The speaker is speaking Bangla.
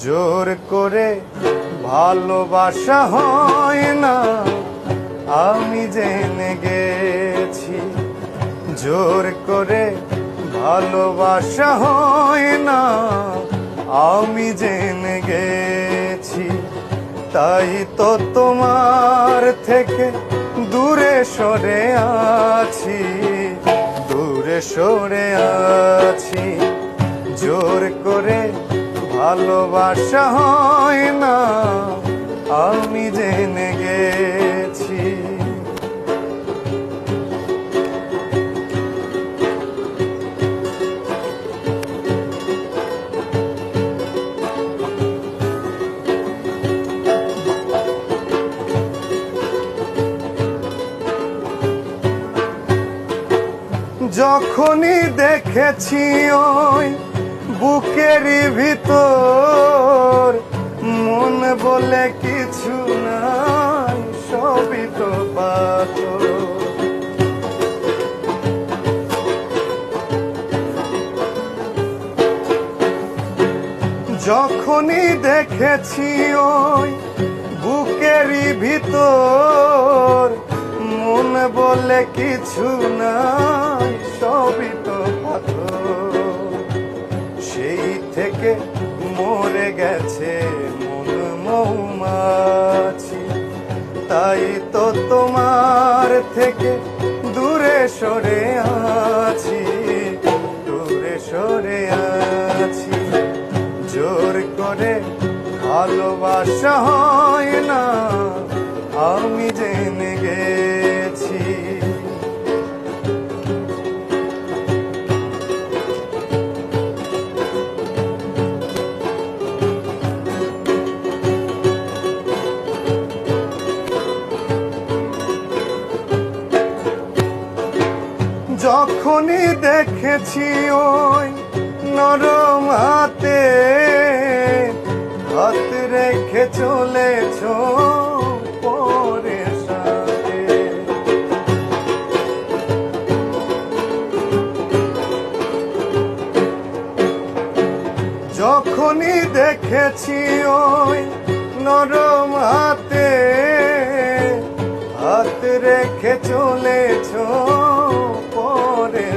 জোর করে ভালোবাসা হয় না, আমি জেনে গেছি। জোর করে ভালোবাসা হয় না, আমি জেনে গেছি। তাই তো তোমার থেকে দূরে সরে আছি, দূরে সরে আছি। জোর করে ভালোবাসা হয় না, আমি জেনে গেছি। যখনই দেখেছি ওই বুকেরই ভিতর, মন বলে কিছু নাই, সবই তো পাথর। যখনই দেখেছি ওই বুকেরই ভিতর, মন বলে কিছু নাই, সবই তো পাথর। সেই থেকে মরে গেছে মন মৌমাছি, তাই তো তোমার থেকে দূরে সরে আছি, দূরে সরে আছি। জোর করে ভালোবাসা হয় না, আমি জেনে গেছি। যখনই দেখেছি ওই নরম হাতে হাত রেখে চলেছ পরের সাথে, যখনই দেখেছি ওই নরম হাতে হাত রেখে চলেছ পরের